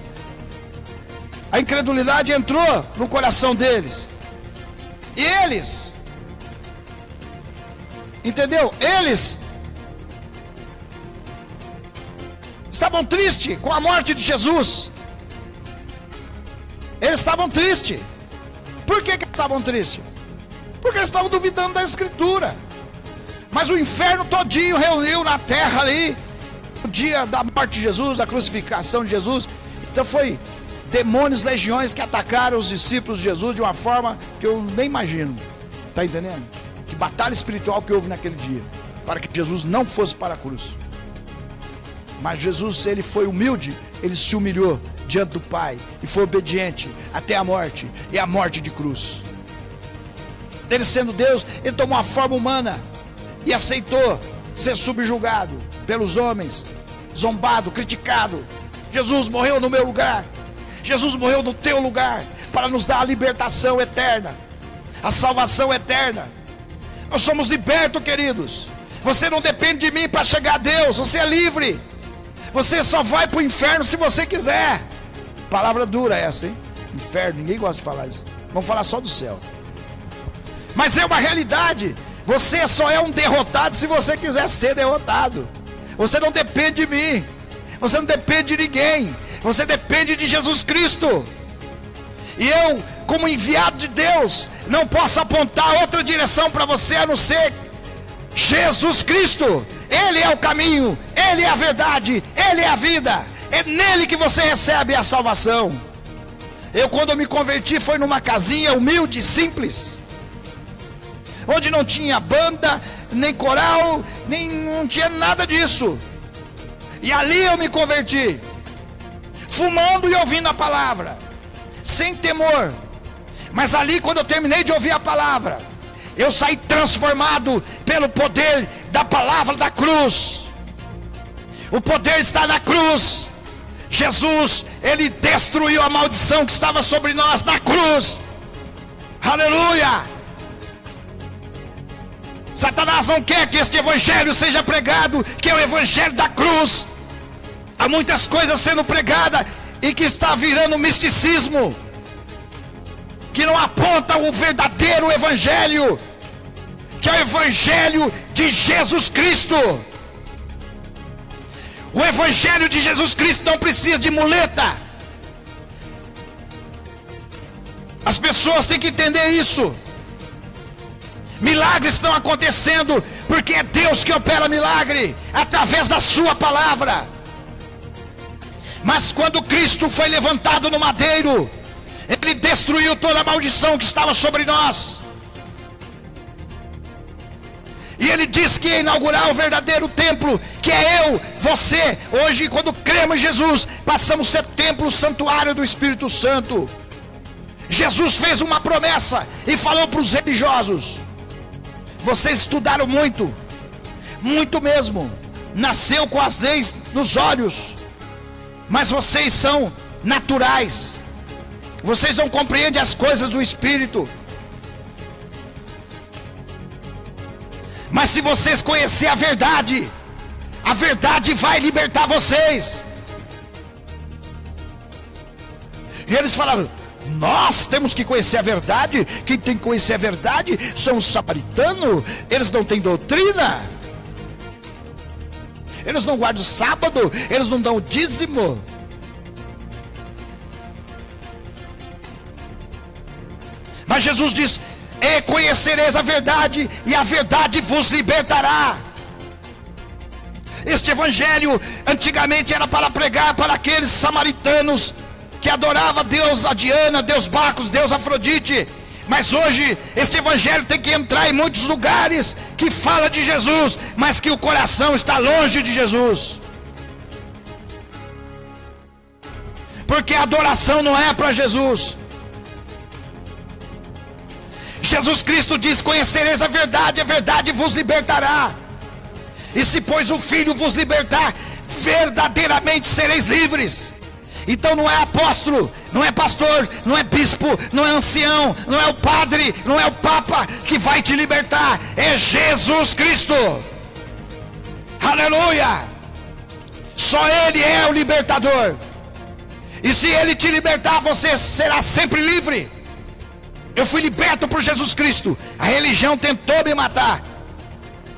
A incredulidade entrou no coração deles. E eles, entendeu? Eles estavam tristes com a morte de Jesus. Eles estavam tristes. Por que estavam tristes? Porque eles estavam duvidando da escritura. Mas o inferno todinho reuniu na terra ali, no dia da morte de Jesus, da crucificação de Jesus. Então foi demônios, legiões que atacaram os discípulos de Jesus de uma forma que eu nem imagino. Está entendendo? Que batalha espiritual que houve naquele dia, para que Jesus não fosse para a cruz. Mas Jesus, ele foi humilde, ele se humilhou diante do Pai e foi obediente até a morte, e a morte de cruz. Ele sendo Deus, ele tomou uma forma humana e aceitou ser subjugado pelos homens, zombado, criticado. Jesus morreu no meu lugar, Jesus morreu no teu lugar, para nos dar a libertação eterna, a salvação eterna. Nós somos libertos, queridos. Você não depende de mim para chegar a Deus, você é livre. Você só vai para o inferno se você quiser. Palavra dura essa, hein? Inferno, ninguém gosta de falar isso. Vamos falar só do céu. Mas é uma realidade. Você só é um derrotado se você quiser ser derrotado. Você não depende de mim. Você não depende de ninguém. Você depende de Jesus Cristo. E eu, como enviado de Deus, não posso apontar outra direção para você a não ser Jesus Cristo. Ele é o caminho, Ele é a verdade, Ele é a vida. É nele que você recebe a salvação. Eu, quando eu me converti, foi numa casinha humilde, simples, onde não tinha banda, nem coral, não tinha nada disso. E ali eu me converti, fumando e ouvindo a palavra, sem temor. Mas ali, quando eu terminei de ouvir a palavra, eu saí transformado pelo poder da palavra da cruz. O poder está na cruz. Jesus, Ele destruiu a maldição que estava sobre nós na cruz. Aleluia! Satanás não quer que este evangelho seja pregado, que é o evangelho da cruz. Há muitas coisas sendo pregadas e que está virando misticismo, que não aponta o verdadeiro evangelho, que é o evangelho de Jesus Cristo. O evangelho de Jesus Cristo não precisa de muleta. As pessoas têm que entender isso. Milagres estão acontecendo porque é Deus que opera milagre através da sua palavra. Mas quando Cristo foi levantado no madeiro, Ele destruiu toda a maldição que estava sobre nós. E Ele disse que ia inaugurar o verdadeiro templo, que é eu, você. Hoje, quando cremos em Jesus, passamos a ser templo, santuário do Espírito Santo. Jesus fez uma promessa e falou para os religiosos: vocês estudaram muito, muito mesmo, nasceu com as leis nos olhos, mas vocês são naturais, vocês não compreendem as coisas do Espírito. Mas se vocês conhecerem a verdade vai libertar vocês. E eles falaram: nós temos que conhecer a verdade. Quem tem que conhecer a verdade são os samaritanos. Eles não têm doutrina, eles não guardam o sábado, eles não dão o dízimo. Mas Jesus diz: e conhecereis a verdade, e a verdade vos libertará. Este evangelho antigamente era para pregar para aqueles samaritanos que adoravam Deus a Diana, Deus Bacos, Deus Afrodite. Mas hoje este evangelho tem que entrar em muitos lugares que fala de Jesus, mas que o coração está longe de Jesus. Porque a adoração não é para Jesus. Jesus Cristo diz: conhecereis a verdade vos libertará. E se pois o Filho vos libertar, verdadeiramente sereis livres. Então não é apóstolo, não é pastor, não é bispo, não é ancião, não é o padre, não é o papa que vai te libertar, é Jesus Cristo. Aleluia! Só Ele é o libertador. E se Ele te libertar, você será sempre livre. Eu fui liberto por Jesus Cristo. A religião tentou me matar,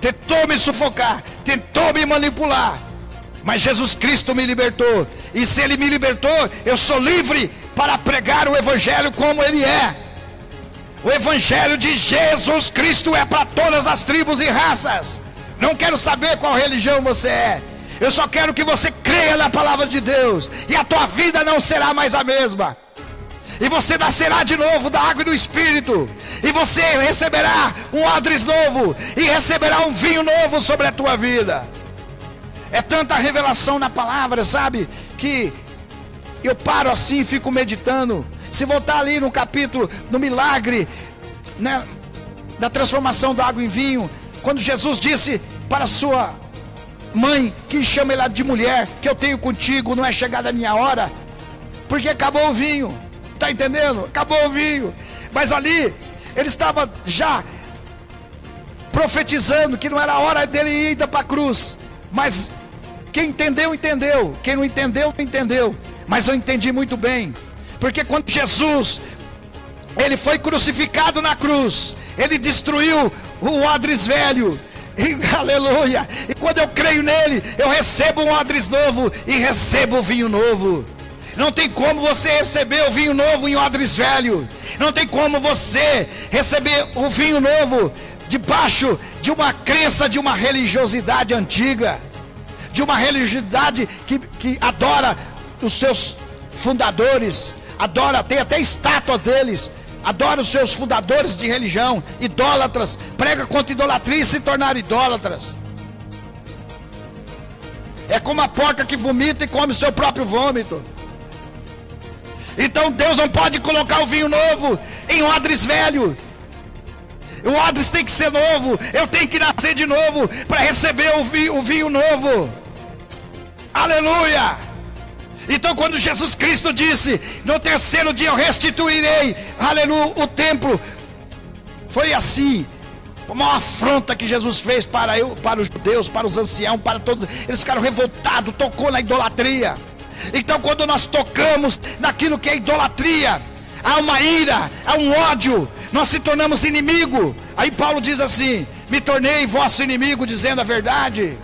tentou me sufocar, tentou me manipular, mas Jesus Cristo me libertou. E se Ele me libertou, eu sou livre para pregar o evangelho como Ele é. O evangelho de Jesus Cristo é para todas as tribos e raças. Não quero saber qual religião você é. Eu só quero que você creia na palavra de Deus, e a tua vida não será mais a mesma. E você nascerá de novo da água e do Espírito. E você receberá um odres novo, e receberá um vinho novo sobre a tua vida. É tanta revelação na palavra, sabe, que eu paro assim e fico meditando. Se voltar ali no capítulo, no milagre, né, da transformação da água em vinho, quando Jesus disse para sua mãe, que chama ela de mulher, que eu tenho contigo, não é chegada a minha hora, porque acabou o vinho. Está entendendo? Acabou o vinho. Mas ali ele estava já profetizando que não era a hora dele ir ainda para a cruz. Mas quem entendeu, entendeu. Quem não entendeu, não entendeu. Mas eu entendi muito bem. Porque quando Jesus Ele foi crucificado na cruz. Ele destruiu o odres velho. Aleluia. E quando eu creio nele, eu recebo um odres novo e recebo o vinho novo. Não tem como você receber o vinho novo em odres velho. Não tem como você receber o vinho novo debaixo de uma crença, de uma religiosidade antiga, de uma religiosidade que adora os seus fundadores, adora, tem até estátua deles, adora os seus fundadores de religião, idólatras, prega contra idolatria e se tornar idólatras. É como a porca que vomita e come o seu próprio vômito. Então Deus não pode colocar o vinho novo em odres velho. O odres tem que ser novo. Eu tenho que nascer de novo para receber o vinho novo. Aleluia. Então quando Jesus Cristo disse: no terceiro dia eu restituirei, aleluia, o templo, foi assim, uma afronta que Jesus fez para os judeus, para os anciãos, para todos. Eles ficaram revoltados, tocou na idolatria. Então quando nós tocamos naquilo que é idolatria, há uma ira, há um ódio, nós se tornamos inimigo. Aí Paulo diz assim: me tornei vosso inimigo dizendo a verdade.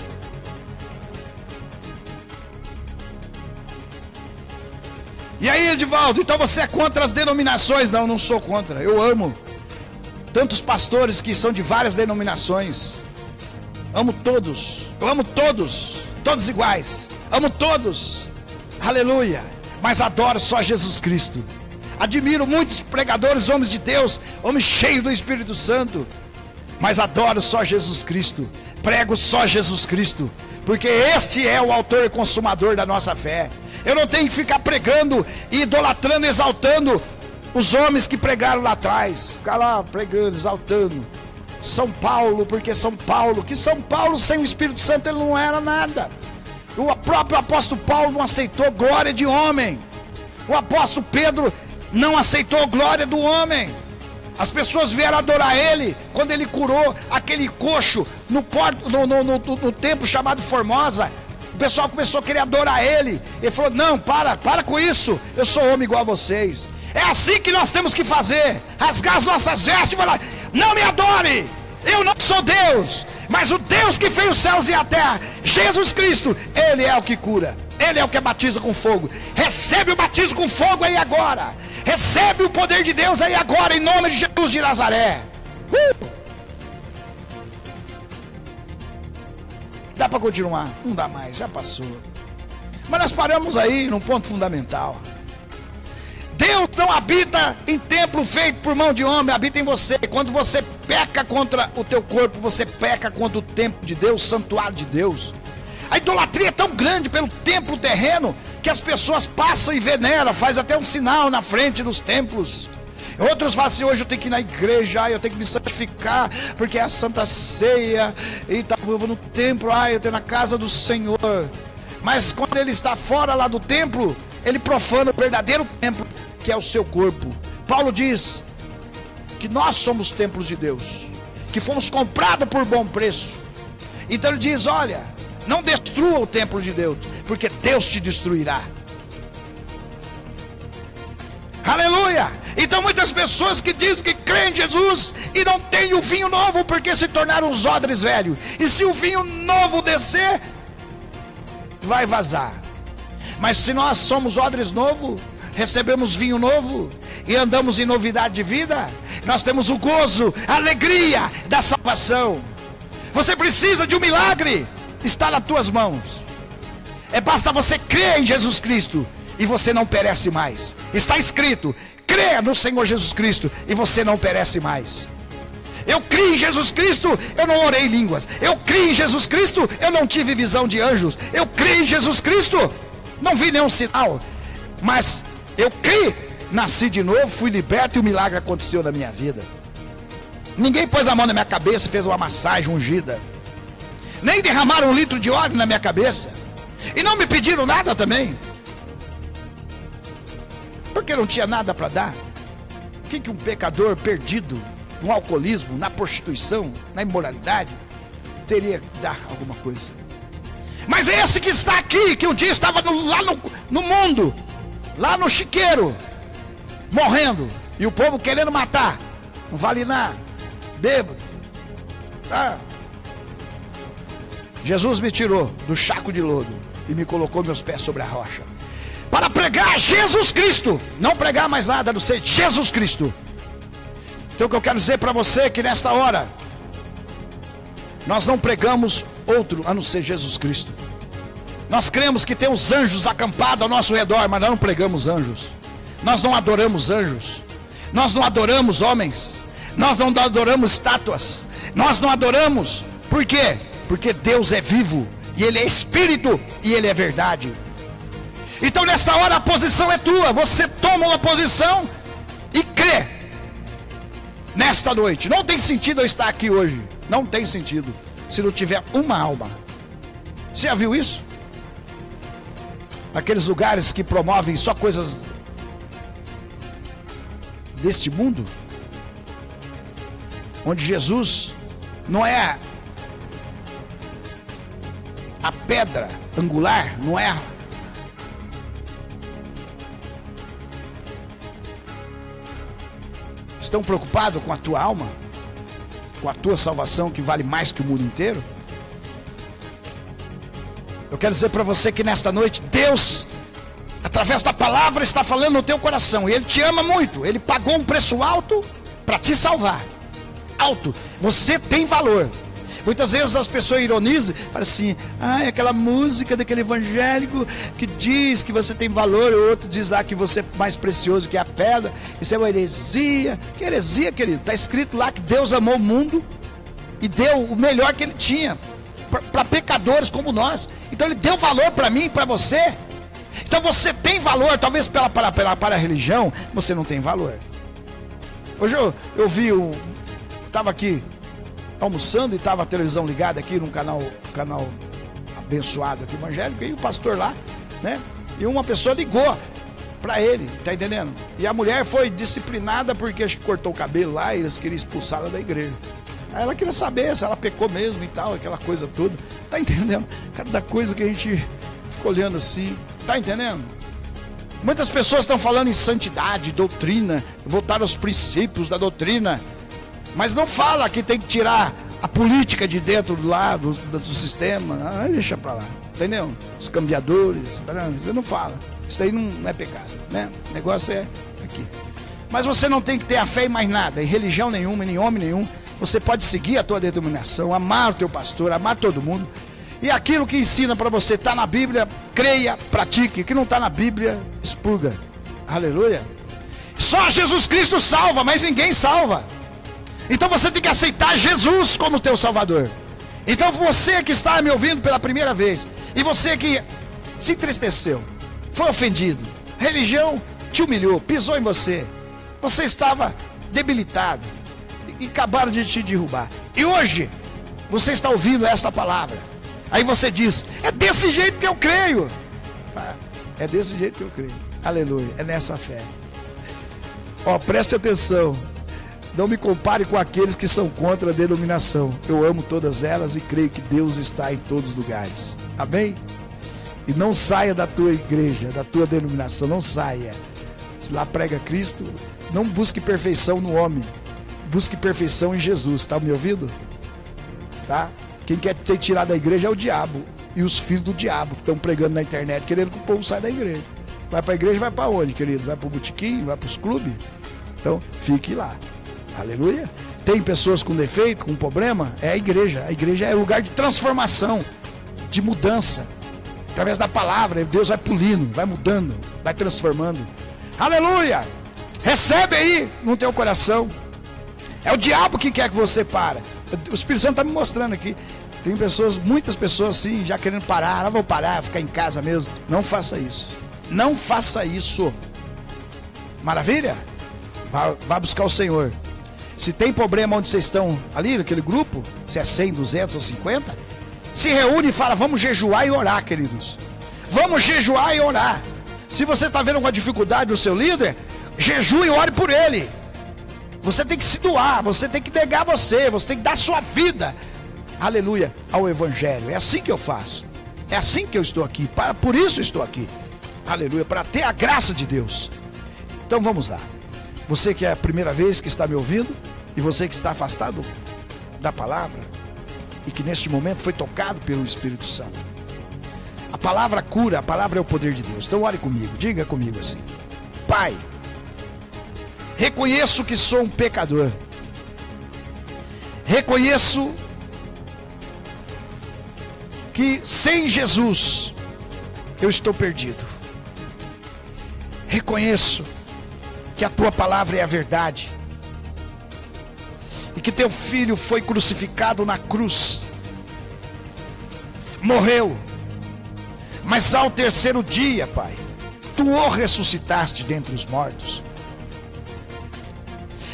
E aí, Edivaldo, então você é contra as denominações? Não, não sou contra, eu amo tantos pastores que são de várias denominações. Amo todos, eu amo todos, todos iguais, amo todos, aleluia. Mas adoro só Jesus Cristo. Admiro muitos pregadores, homens de Deus, homens cheios do Espírito Santo, mas adoro só Jesus Cristo, prego só Jesus Cristo, porque este é o autor e consumador da nossa fé. Eu não tenho que ficar pregando, idolatrando, exaltando os homens que pregaram lá atrás, ficar lá pregando, exaltando São Paulo, porque São Paulo, que São Paulo sem o Espírito Santo ele não era nada. O próprio apóstolo Paulo não aceitou glória de homem. O apóstolo Pedro não aceitou glória do homem. As pessoas vieram adorar ele quando ele curou aquele coxo no templo chamado Formosa. O pessoal começou a querer adorar ele. Ele falou: não, para com isso, eu sou homem igual a vocês. É assim que nós temos que fazer, rasgar as nossas vestes e falar: não me adore, eu não sou Deus, mas o Deus que fez os céus e a terra, Jesus Cristo, ele é o que cura, ele é o que batiza com fogo. Recebe o batismo com fogo aí agora, recebe o poder de Deus aí agora, em nome de Jesus de Nazaré. Dá para continuar? Não dá mais, já passou. Mas nós paramos aí num ponto fundamental. Deus não habita em templo feito por mão de homem, habita em você. Quando você peca contra o teu corpo, você peca contra o templo de Deus, o santuário de Deus. A idolatria é tão grande pelo templo terreno que as pessoas passam e veneram, faz até um sinal na frente dos templos. Outros falam assim: hoje eu tenho que ir na igreja, eu tenho que me santificar, porque é a Santa Ceia, e tá, eu vou no templo, eu tenho na casa do Senhor. Mas quando ele está fora lá do templo, ele profana o verdadeiro templo, que é o seu corpo. Paulo diz que nós somos templos de Deus, que fomos comprados por bom preço. Então ele diz: olha, não destrua o templo de Deus, porque Deus te destruirá. Aleluia! Então muitas pessoas que dizem que creem em Jesus e não têm o vinho novo, porque se tornaram os odres velhos. E se o vinho novo descer, vai vazar. Mas se nós somos odres novo, recebemos vinho novo e andamos em novidade de vida, nós temos o gozo, a alegria da salvação. Você precisa de um milagre, está nas tuas mãos. Basta você crer em Jesus Cristo e você não perece mais. Está escrito: crê no Senhor Jesus Cristo e você não perece mais. Eu criei em Jesus Cristo, eu não orei em línguas. Eu criei em Jesus Cristo, eu não tive visão de anjos. Eu criei em Jesus Cristo, não vi nenhum sinal. Mas eu criei, nasci de novo, fui liberto e o milagre aconteceu na minha vida. Ninguém pôs a mão na minha cabeça e fez uma massagem ungida. Nem derramaram 1 litro de óleo na minha cabeça. E não me pediram nada também, porque não tinha nada para dar. O que um pecador perdido no alcoolismo, na prostituição, na imoralidade, teria que dar alguma coisa? Mas é esse que está aqui, que um dia estava lá no mundo, lá no chiqueiro, morrendo, E o povo querendo matar. Não vale nada. Bêbado. Tá? Jesus me tirou do saco de lodo e me colocou meus pés sobre a rocha para pregar Jesus Cristo. Não pregar mais nada, a não ser Jesus Cristo. Então o que eu quero dizer para você é que nesta hora nós não pregamos outro a não ser Jesus Cristo. Nós cremos que tem os anjos acampados ao nosso redor, mas nós não pregamos anjos. Nós não adoramos anjos. Nós não adoramos homens. Nós não adoramos estátuas. Nós não adoramos. Por quê? Porque Deus é vivo, e Ele é Espírito, e Ele é verdade. Então nesta hora a posição é tua. Você toma uma posição e crê. Nesta noite, não tem sentido eu estar aqui hoje. Não tem sentido se não tiver uma alma. Você já viu isso? Aqueles lugares que promovem só coisas deste mundo, onde Jesus não é a pedra angular, não é estão preocupados com a tua alma, com a tua salvação, que vale mais que o mundo inteiro? Eu quero dizer para você que nesta noite Deus, através da palavra, está falando no teu coração, e Ele te ama muito. Ele pagou um preço alto para te salvar. Alto. Você tem valor. Muitas vezes as pessoas ironizam, falam assim: é aquela música daquele evangélico que diz que você tem valor, o outro diz lá que você é mais precioso que a pedra. Isso é uma heresia. Que heresia, querido? Está escrito lá que Deus amou o mundo e deu o melhor que Ele tinha para pecadores como nós. Então Ele deu valor para mim e para você. Então você tem valor. Talvez para a religião você não tem valor. Hoje eu vi estava aqui almoçando e estava a televisão ligada aqui num canal abençoado aqui, evangélico, e o pastor lá, né? E uma pessoa ligou para ele, tá entendendo? E a mulher foi disciplinada porque acho que cortou o cabelo lá e eles queriam expulsá-la da igreja. Aí ela queria saber se ela pecou mesmo e tal, aquela coisa toda, tá entendendo? Cada coisa que a gente fica olhando assim, tá entendendo? Muitas pessoas estão falando em santidade, doutrina, voltar aos princípios da doutrina, mas não fala que tem que tirar a política de dentro do sistema. Deixa pra lá, entendeu? Os cambiadores, você não fala. Isso aí não é pecado, né? O negócio é aqui. Mas você não tem que ter a fé em mais nada, em religião nenhuma, em homem nenhum. Você pode seguir a tua denominação, amar o teu pastor, amar todo mundo. E aquilo que ensina para você está na Bíblia, creia, pratique. O que não está na Bíblia, expurga. Aleluia. Só Jesus Cristo salva, mas ninguém salva. Então você tem que aceitar Jesus como teu Salvador. Então você que está me ouvindo pela primeira vez, e você que se entristeceu, foi ofendido, religião te humilhou, pisou em você, você estava debilitado e acabaram de te derrubar, e hoje você está ouvindo esta palavra. Aí você diz: é desse jeito que eu creio. É desse jeito que eu creio. Aleluia, é nessa fé. Preste atenção. Não me compare com aqueles que são contra a denominação. Eu amo todas elas e creio que Deus está em todos os lugares. Amém? E não saia da tua igreja, da tua denominação. Não saia. Se lá prega Cristo, não busque perfeição no homem. Busque perfeição em Jesus. Está me ouvindo? Tá? Quem quer te tirar da igreja é o diabo. E os filhos do diabo que estão pregando na internet, querendo que o povo saia da igreja. Vai para a igreja, vai para onde, querido? Vai para o botequim, vai para os clubes? Então, fique lá. Aleluia. Tem pessoas com defeito, com problema, é a igreja. A igreja é lugar de transformação, de mudança. Através da palavra, Deus vai pulindo, vai mudando, vai transformando. Aleluia. Recebe aí no teu coração. É o diabo que quer que você pare. O Espírito Santo está me mostrando aqui. Tem pessoas, muitas pessoas assim, já querendo parar. Vou parar, ficar em casa mesmo. Não faça isso. Não faça isso. Maravilha? Vá buscar o Senhor. Se tem problema onde vocês estão ali, naquele grupo, se é 100, 200 ou 50, se reúne e fala: vamos jejuar e orar, queridos. Vamos jejuar e orar. Se você está vendo alguma dificuldade no seu líder, jejue e ore por ele. Você tem que se doar, você tem que negar você tem que dar sua vida, aleluia, ao Evangelho. É assim que eu faço. É assim que eu estou aqui. Por isso estou aqui. Aleluia, para ter a graça de Deus. Então vamos lá. Você que é a primeira vez que está me ouvindo, e você que está afastado da palavra, e que neste momento foi tocado pelo Espírito Santo. A palavra cura, a palavra é o poder de Deus. Então ore comigo, diga comigo assim: Pai, reconheço que sou um pecador. Reconheço que sem Jesus eu estou perdido. Reconheço que a tua palavra é a verdade, e que teu filho foi crucificado na cruz, morreu, mas ao terceiro dia, Pai, tu o ressuscitaste dentre os mortos,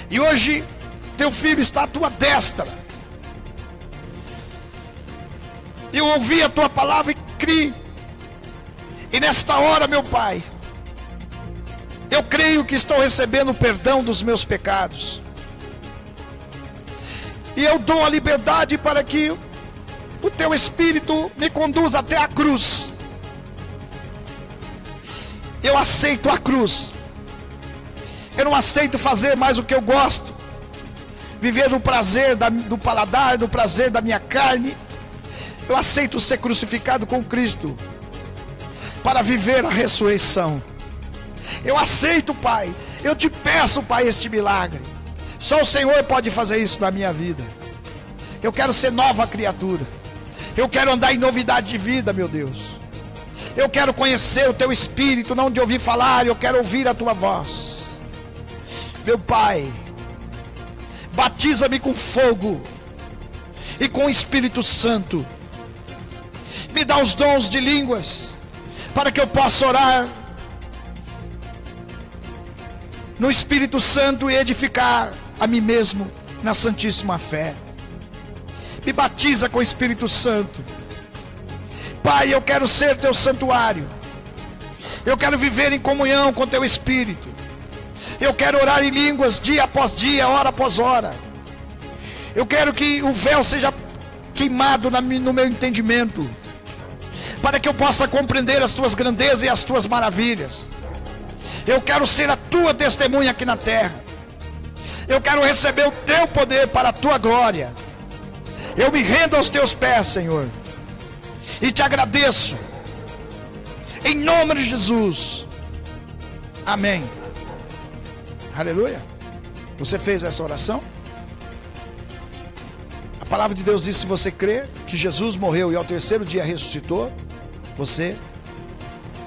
e hoje teu filho está à tua destra. Eu ouvi a tua palavra e criei, e nesta hora, meu Pai, eu creio que estou recebendo o perdão dos meus pecados, e eu dou a liberdade para que o teu Espírito me conduza até a cruz. Eu aceito a cruz. Eu não aceito fazer mais o que eu gosto, viver do prazer do paladar, do prazer da minha carne. Eu aceito ser crucificado com Cristo para viver a ressurreição. Eu aceito, Pai. Eu te peço, Pai, este milagre. Só o Senhor pode fazer isso na minha vida. Eu quero ser nova criatura. Eu quero andar em novidade de vida, meu Deus. Eu quero conhecer o teu Espírito, não de ouvir falar. Eu quero ouvir a tua voz. Meu Pai, batiza-me com fogo e com o Espírito Santo. Me dá os dons de línguas, para que eu possa orar no Espírito Santo e edificar a mim mesmo na santíssima fé. Me batiza com o Espírito Santo. Pai, eu quero ser teu santuário. Eu quero viver em comunhão com teu Espírito. Eu quero orar em línguas dia após dia, hora após hora. Eu quero que o véu seja queimado no meu entendimento, para que eu possa compreender as tuas grandezas e as tuas maravilhas. Eu quero ser a tua testemunha aqui na terra. Eu quero receber o teu poder para a tua glória. Eu me rendo aos teus pés, Senhor, e te agradeço, em nome de Jesus. Amém. Aleluia. Você fez essa oração? A palavra de Deus diz: se você crê que Jesus morreu e ao terceiro dia ressuscitou, você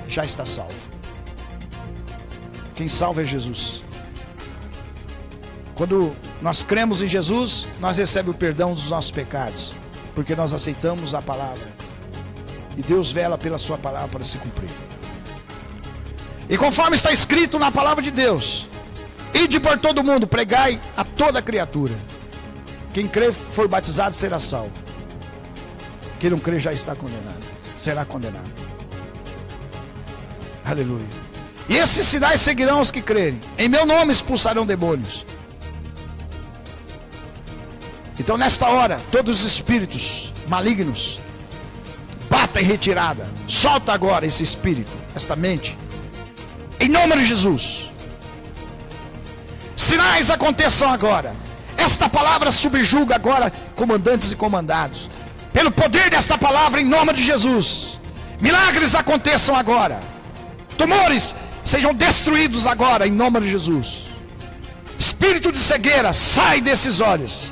já está salvo. Quem salva é Jesus. Quando nós cremos em Jesus, nós recebemos o perdão dos nossos pecados, porque nós aceitamos a palavra, e Deus vela pela sua palavra para se cumprir. E conforme está escrito na palavra de Deus: ide por todo mundo, pregai a toda criatura. Quem crê for batizado será salvo. Quem não crê já está condenado, será condenado. Aleluia. E esses sinais seguirão os que crerem. Em meu nome expulsarão demônios. Então nesta hora, todos os espíritos malignos, bata em retirada. Solta agora esse espírito, esta mente, em nome de Jesus. Sinais aconteçam agora. Esta palavra subjuga agora comandantes e comandados. Pelo poder desta palavra, em nome de Jesus, milagres aconteçam agora. Tumores sejam destruídos agora, em nome de Jesus. Espírito de cegueira, sai desses olhos.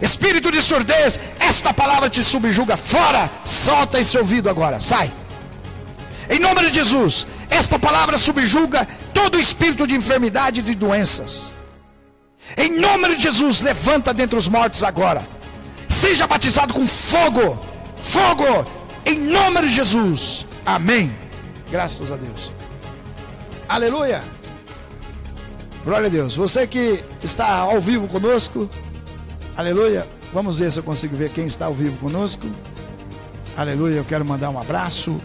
Espírito de surdez, esta palavra te subjuga. Fora, solta esse ouvido agora, sai. Em nome de Jesus, esta palavra subjuga todo espírito de enfermidade e de doenças. Em nome de Jesus, levanta dentre os mortos agora. Seja batizado com fogo. Fogo, em nome de Jesus. Amém. Graças a Deus. Aleluia. Glória a Deus. Você que está ao vivo conosco, aleluia. Vamos ver se eu consigo ver quem está ao vivo conosco. Aleluia. Eu quero mandar um abraço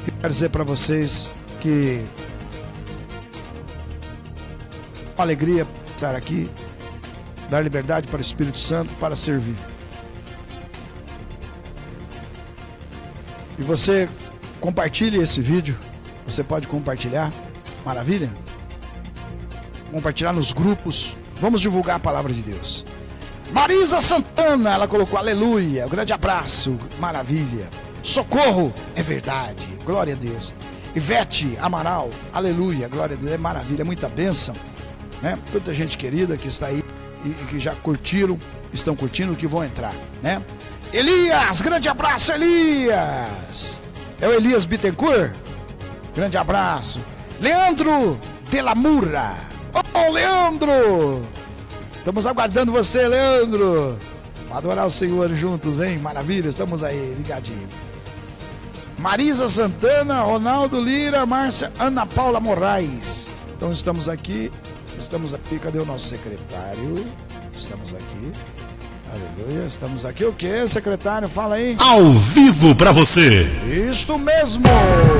e quero dizer para vocês que uma alegria estar aqui, dar liberdade para o Espírito Santo para servir. E você compartilhe esse vídeo. Você pode compartilhar. Maravilha? compartilhar nos grupos. Vamos divulgar a palavra de Deus. Marisa Santana, ela colocou aleluia, um grande abraço, maravilha. Socorro, é verdade, glória a Deus. Ivete Amaral, aleluia, glória a Deus, é maravilha, é muita bênção, né? Tanta gente querida que está aí e que já curtiram, estão curtindo, que vão entrar, né? Elias, grande abraço, Elias. É o Elias Bittencourt, grande abraço. Leandro Delamura, ô Leandro, estamos aguardando você, Leandro. Vamos adorar o Senhor juntos, hein? Maravilha, estamos aí, ligadinho. Marisa Santana, Ronaldo Lira, Márcia, Ana Paula Moraes. Então estamos aqui, cadê o nosso secretário? Estamos aqui, aleluia, estamos aqui, o que, secretário? Fala aí. Ao vivo pra você. Isto mesmo.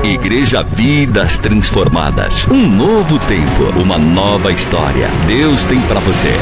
Igreja Vidas Transformadas, um novo tempo, uma nova história. Deus tem pra você.